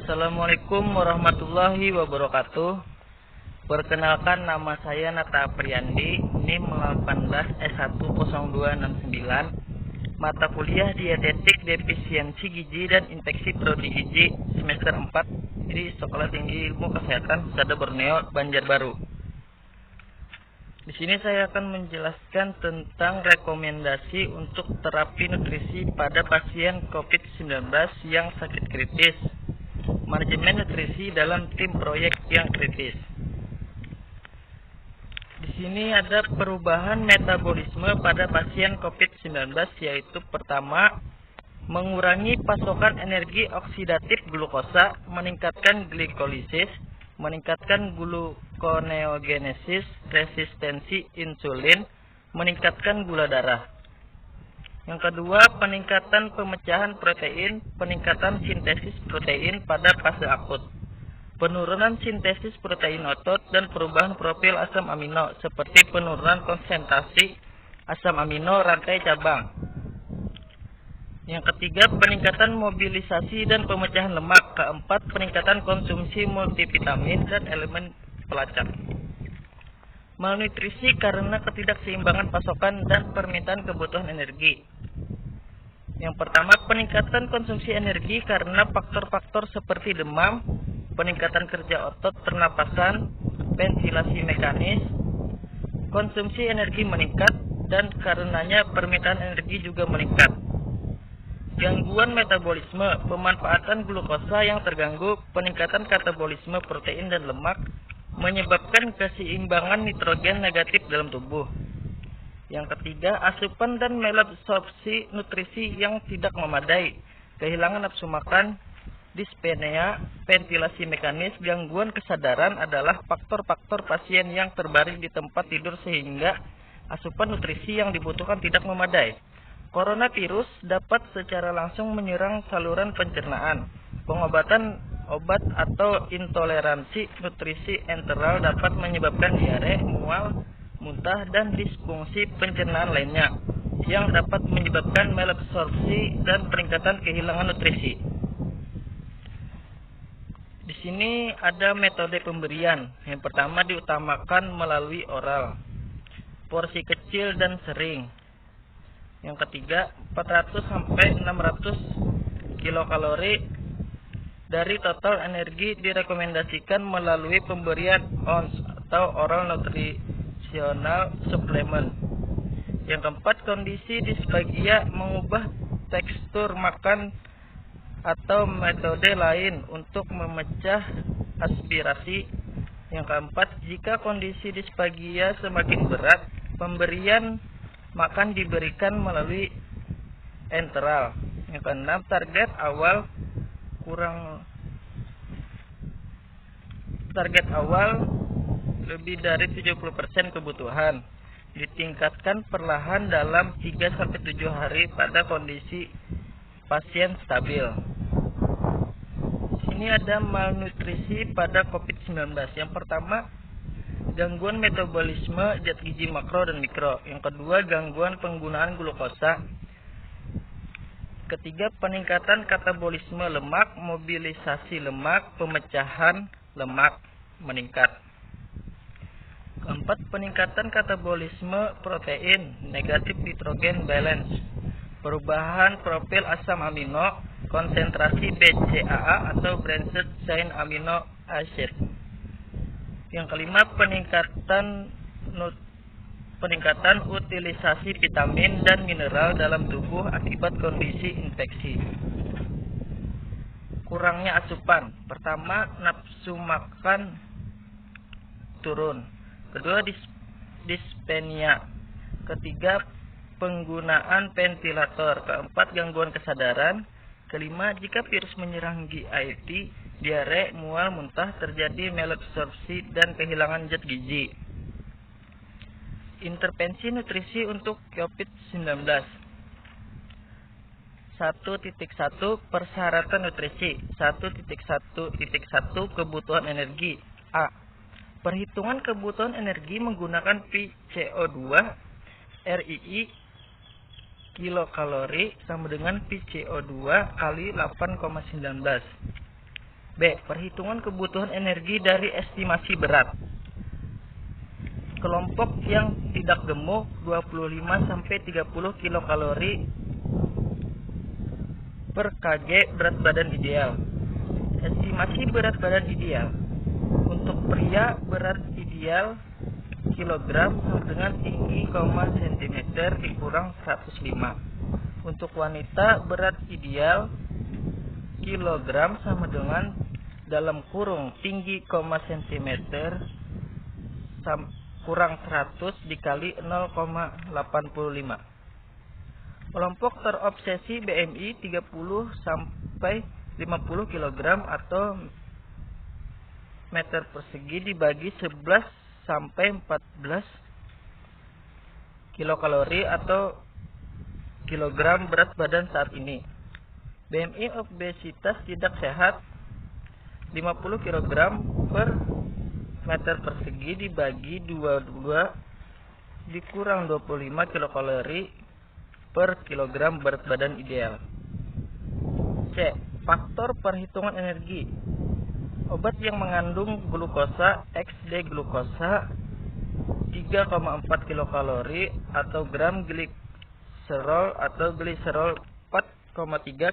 Assalamualaikum warahmatullahi wabarakatuh. Perkenalkan, nama saya Nata Apriyandi, NIM 18 S10269, mata kuliah Dietetik Defisiensi Gizi dan Infeksi Prodi Gizi semester 4 di Sekolah Tinggi Ilmu Kesehatan Husada Borneo, Banjarbaru. Di sini saya akan menjelaskan tentang rekomendasi untuk terapi nutrisi pada pasien COVID-19 yang sakit kritis. Manajemen nutrisi dalam tim proyek yang kritis. Di sini ada perubahan metabolisme pada pasien COVID-19, yaitu pertama, mengurangi pasokan energi oksidatif glukosa, meningkatkan glikolisis, meningkatkan gluconeogenesis, resistensi insulin, meningkatkan gula darah. Yang kedua, peningkatan pemecahan protein, peningkatan sintesis protein pada fase akut, penurunan sintesis protein otot, dan perubahan profil asam amino seperti penurunan konsentrasi asam amino rantai cabang. Yang ketiga, peningkatan mobilisasi dan pemecahan lemak. Keempat, peningkatan konsumsi multivitamin dan elemen pelacak. Malnutrisi karena ketidakseimbangan pasokan dan permintaan kebutuhan energi. Yang pertama, peningkatan konsumsi energi karena faktor-faktor seperti demam, peningkatan kerja otot pernapasan, ventilasi mekanis, konsumsi energi meningkat, dan karenanya permintaan energi juga meningkat. Gangguan metabolisme, pemanfaatan glukosa yang terganggu, peningkatan katabolisme protein dan lemak, menyebabkan keseimbangan nitrogen negatif dalam tubuh. Yang ketiga, asupan dan malabsorpsi nutrisi yang tidak memadai, kehilangan nafsu makan, dyspnea, ventilasi mekanis, gangguan kesadaran adalah faktor-faktor pasien yang terbaring di tempat tidur sehingga asupan nutrisi yang dibutuhkan tidak memadai. Coronavirus dapat secara langsung menyerang saluran pencernaan. Pengobatan obat atau intoleransi nutrisi enteral dapat menyebabkan diare, mual, muntah, dan disfungsi pencernaan lainnya yang dapat menyebabkan malabsorpsi dan peningkatan kehilangan nutrisi. Di sini ada metode pemberian. Yang pertama, diutamakan melalui oral, porsi kecil dan sering. Yang ketiga, 400 sampai 600 kilokalori dari total energi direkomendasikan melalui pemberian ONS atau oral nutritional supplement. Yang keempat, kondisi disphagia, mengubah tekstur makan atau metode lain untuk memecah aspirasi. Yang keempat, jika kondisi disphagia semakin berat, pemberian makan diberikan melalui enteral. Yang keenam, target awal lebih dari 70% kebutuhan, ditingkatkan perlahan dalam 3-7 hari pada kondisi pasien stabil. Ini ada malnutrisi pada COVID-19. Yang pertama, gangguan metabolisme zat gizi makro dan mikro. Yang kedua, gangguan penggunaan glukosa. Ketiga, peningkatan katabolisme lemak, mobilisasi lemak, pemecahan lemak meningkat. Keempat, peningkatan katabolisme protein, negatif nitrogen balance, perubahan profil asam amino, konsentrasi BCAA atau branched chain amino acid. Yang kelima, peningkatan utilisasi vitamin dan mineral dalam tubuh akibat kondisi infeksi. Kurangnya asupan. Pertama, nafsu makan turun. Kedua, dyspnea. Ketiga, penggunaan ventilator. Keempat, gangguan kesadaran. Kelima, jika virus menyerang GIT, diare, mual, muntah, terjadi malabsorpsi dan kehilangan zat gizi. Intervensi nutrisi untuk COVID-19. 1.1 Persyaratan nutrisi. 1.1.1 Kebutuhan energi. A. Perhitungan kebutuhan energi menggunakan PCO2 RII kilokalori sama dengan PCO2 kali 8,19. B. Perhitungan kebutuhan energi dari estimasi berat. Kelompok yang tidak gemuk 25-30 kilokalori per kg berat badan ideal. Estimasi berat badan ideal. Untuk pria berat ideal kilogram sama dengan tinggi, sentimeter dikurang 105. Untuk wanita berat ideal kilogram sama dengan dalam kurung tinggi, sentimeter kurang 100 dikali 0,85. Kelompok terobsesi BMI 30 sampai 50 kg atau meter persegi dibagi 11 sampai 14 kilokalori atau kilogram berat badan saat ini. BMI obesitas tidak sehat 50 kg per meter persegi dibagi 22 dikurang 25 kilokalori per kilogram berat badan ideal. C. Faktor perhitungan energi. Obat yang mengandung glukosa XD glukosa 3,4 kilokalori atau gram gliserol atau gliserol 4,3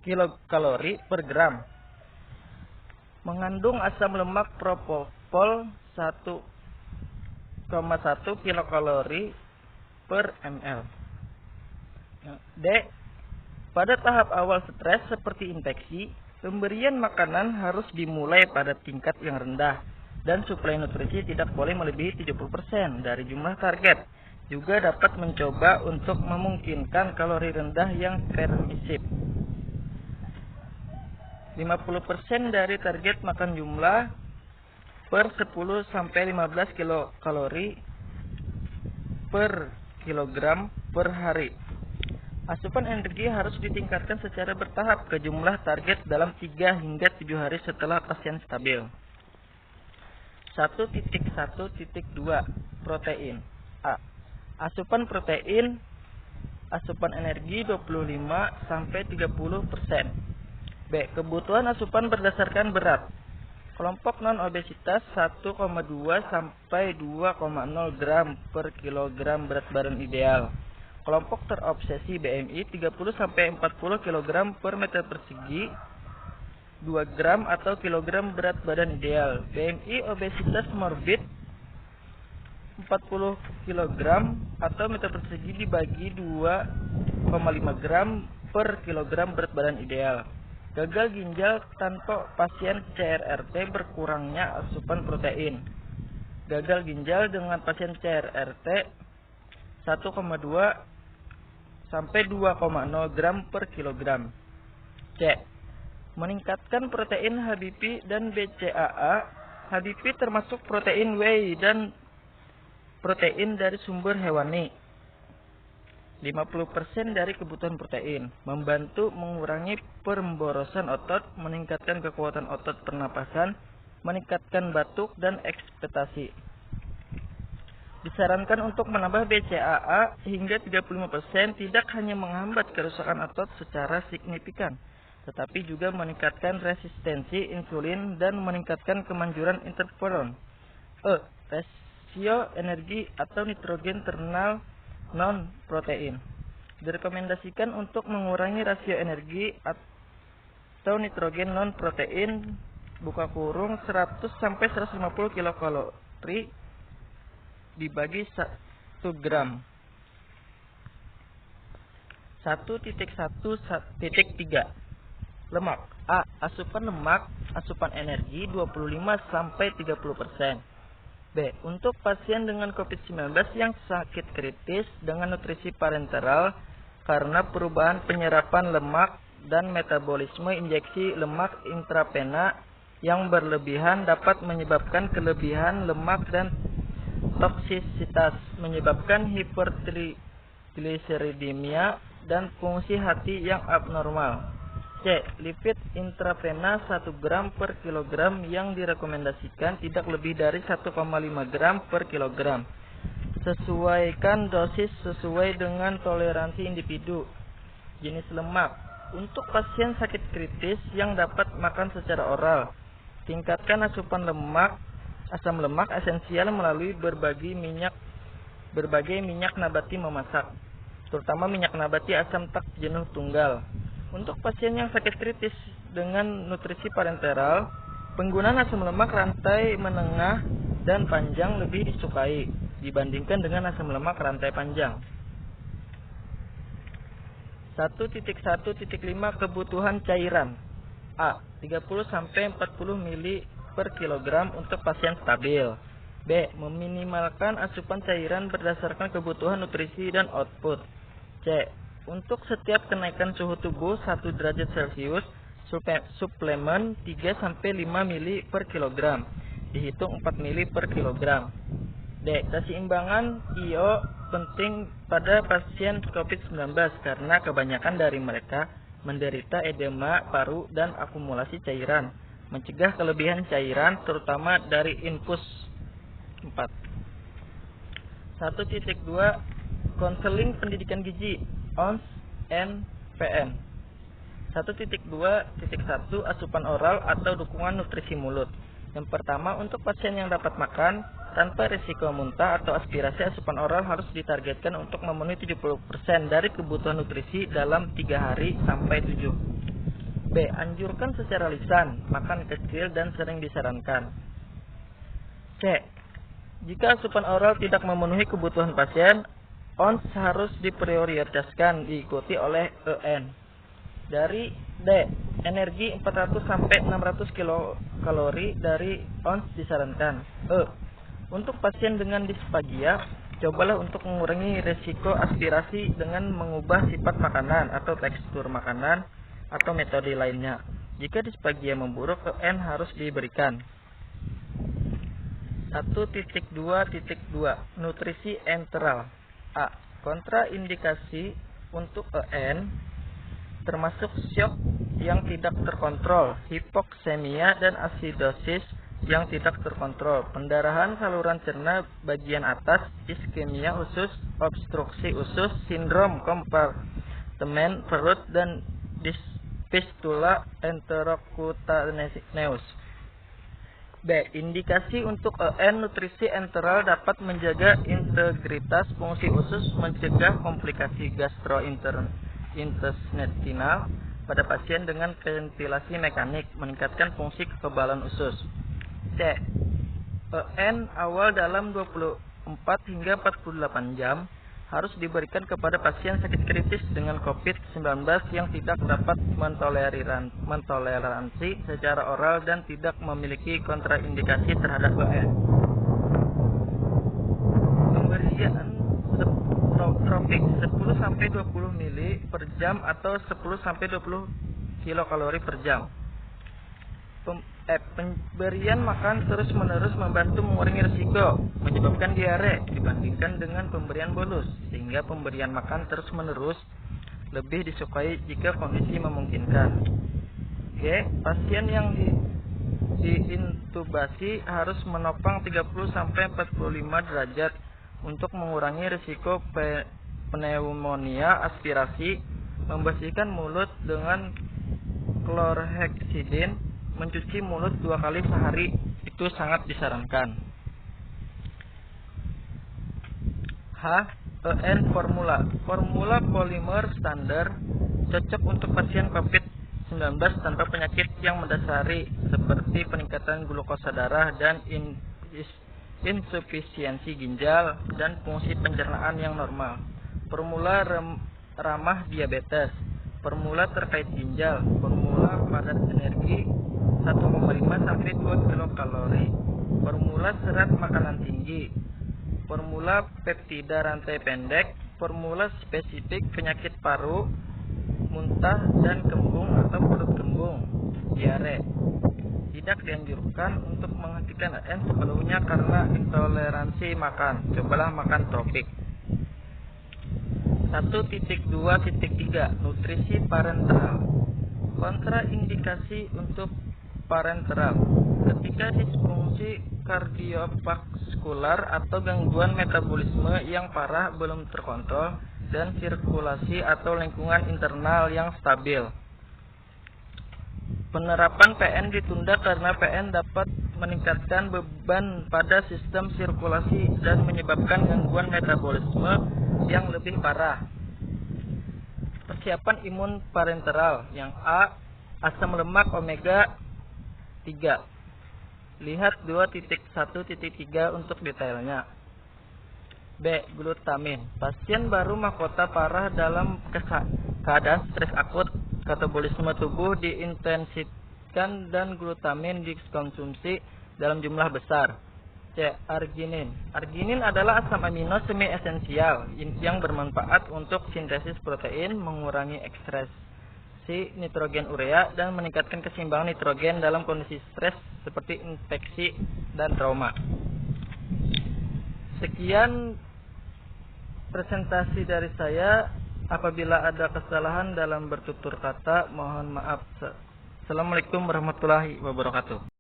kilokalori per gram. Mengandung asam lemak propofol 1,1 kilokalori per ml. D. Pada tahap awal stres seperti infeksi, pemberian makanan harus dimulai pada tingkat yang rendah dan suplai nutrisi tidak boleh melebihi 70% dari jumlah target. Juga dapat mencoba untuk memungkinkan kalori rendah yang permisif. 50% dari target makan jumlah per 10 sampai 15 kilokalori per kilogram per hari. Asupan energi harus ditingkatkan secara bertahap ke jumlah target dalam 3 hingga 7 hari setelah pasien stabil. 1.1.2 Protein. A. Asupan protein. Asupan energi 25 sampai 30%. B. Kebutuhan asupan berdasarkan berat. Kelompok non-obesitas 1,2 sampai 2,0 gram per kilogram berat badan ideal. Kelompok terobsesi BMI 30 sampai 40 kg per meter persegi 2 gram atau kilogram berat badan ideal. BMI obesitas morbid 40 kg atau meter persegi dibagi 2,5 gram per kilogram berat badan ideal. Gagal ginjal tanpa pasien CRRT berkurangnya asupan protein. Gagal ginjal dengan pasien CRRT 1,2 sampai 2,0 gram per kilogram. C. Meningkatkan protein HBP dan BCAA. HBP termasuk protein whey dan protein dari sumber hewani. 50% dari kebutuhan protein, membantu mengurangi pemborosan otot, meningkatkan kekuatan otot pernapasan, meningkatkan batuk dan ekspektasi. Disarankan untuk menambah BCAA hingga 35% tidak hanya menghambat kerusakan otot secara signifikan, tetapi juga meningkatkan resistensi insulin dan meningkatkan kemanjuran interferon. E. Rasio energi atau nitrogen terminal non-protein. Direkomendasikan untuk mengurangi rasio energi atau nitrogen non-protein buka kurung 100 sampai 150 kilokalori dibagi 1 gram. 1.1.3 Lemak. A. Asupan lemak, asupan energi 25 sampai 30%. B. Untuk pasien dengan COVID-19 yang sakit kritis dengan nutrisi parenteral karena perubahan penyerapan lemak dan metabolisme, injeksi lemak intravena yang berlebihan dapat menyebabkan kelebihan lemak dan toksisitas, menyebabkan hipertrigliseridemia dan fungsi hati yang abnormal. C. Lipid intravena 1 gram per kilogram yang direkomendasikan tidak lebih dari 1,5 gram per kilogram. Sesuaikan dosis sesuai dengan toleransi individu. Jenis lemak. Untuk pasien sakit kritis yang dapat makan secara oral, tingkatkan asupan asam lemak esensial melalui berbagai minyak nabati memasak, terutama minyak nabati asam tak jenuh tunggal. Untuk pasien yang sakit kritis dengan nutrisi parenteral, penggunaan asam lemak rantai menengah dan panjang lebih disukai dibandingkan dengan asam lemak rantai panjang. 1.1.5 Kebutuhan cairan. A. 30-40 ml per kilogram untuk pasien stabil. B. Meminimalkan asupan cairan berdasarkan kebutuhan nutrisi dan output. C. Untuk setiap kenaikan suhu tubuh 1 derajat Celcius, suplemen 3-5 ml per kilogram, dihitung 4 ml per kilogram. D. Keseimbangan IO penting pada pasien COVID-19 karena kebanyakan dari mereka menderita edema paru dan akumulasi cairan. Mencegah kelebihan cairan terutama dari infus. 4. 1.2 Konseling pendidikan gizi ONS NPN. 1.2.1 Asupan oral atau dukungan nutrisi mulut. Yang pertama, untuk pasien yang dapat makan tanpa risiko muntah atau aspirasi, asupan oral harus ditargetkan untuk memenuhi 70% dari kebutuhan nutrisi dalam 3 hari sampai 7. B. Anjurkan secara lisan, makan kecil dan sering disarankan. C. Jika asupan oral tidak memenuhi kebutuhan pasien, ONS harus diprioritaskan diikuti oleh EN. Dari D. Energi 400-600 kilokalori dari ONS disarankan. E. Untuk pasien dengan disfagia, cobalah untuk mengurangi risiko aspirasi dengan mengubah sifat makanan atau tekstur makanan atau metode lainnya. Jika disfagia memburuk, EN harus diberikan. 1.2.2 Nutrisi enteral. A. Kontraindikasi untuk EN termasuk syok yang tidak terkontrol, hipoksemia dan asidosis yang tidak terkontrol, pendarahan saluran cerna bagian atas, iskemia usus, obstruksi usus, sindrom kompartemen perut dan fistula enterocutaneous. B. Indikasi untuk EN nutrisi enteral dapat menjaga integritas fungsi usus, mencegah komplikasi gastrointestinal pada pasien dengan ventilasi mekanik, meningkatkan fungsi kekebalan usus. C. EN awal dalam 24 hingga 48 jam harus diberikan kepada pasien sakit kritis dengan COVID-19 yang tidak dapat mentoleransi secara oral dan tidak memiliki kontraindikasi terhadap EN. Pemberian tropik 10-20 ml per jam atau 10-20 kilokalori per jam. Pemberian makan terus-menerus membantu mengurangi risiko menyebabkan diare dibandingkan dengan pemberian bolus, sehingga pemberian makan terus-menerus lebih disukai jika kondisi memungkinkan. G. Pasien yang diintubasi harus menopang 30-45 derajat untuk mengurangi risiko pneumonia aspirasi, membersihkan mulut dengan klorhexidin, mencuci mulut 2 kali sehari itu sangat disarankan. H. EN formula. Formula polimer standar cocok untuk pasien COVID-19 tanpa penyakit yang mendasari seperti peningkatan glukosa darah dan insufisiensi ginjal dan fungsi pencernaan yang normal. Formula ramah diabetes. Formula terkait ginjal. Formula padat energi 1,5-2 kilokalori. Formula serat makanan tinggi. Formula peptida rantai pendek. Formula spesifik penyakit paru, muntah dan kembung atau perut kembung, diare. Tidak dianjurkan untuk menghentikan EN sepenuhnya karena intoleransi makan. Cobalah makan tropik. 1.2.3 Nutrisi parenteral. Kontraindikasi untuk parenteral. Ketika disfungsi kardiovaskular atau gangguan metabolisme yang parah belum terkontrol dan sirkulasi atau lingkungan internal yang stabil. Penerapan PN ditunda karena PN dapat meningkatkan beban pada sistem sirkulasi dan menyebabkan gangguan metabolisme yang lebih parah. Persiapan imun parenteral. Yang A. Asam lemak omega 3. Lihat 2.1.3 untuk detailnya. B. Glutamin. Pasien baru mahkota parah dalam keadaan stres akut, katabolisme tubuh diintensikan dan glutamin dikonsumsi dalam jumlah besar. C. Arginin. Arginin adalah asam amino semi esensial yang bermanfaat untuk sintesis protein, mengurangi ekskresi nitrogen urea, dan meningkatkan keseimbangan nitrogen dalam kondisi stres seperti infeksi dan trauma. Sekian presentasi dari saya. Apabila ada kesalahan dalam bertutur kata, mohon maaf. Assalamualaikum warahmatullahi wabarakatuh.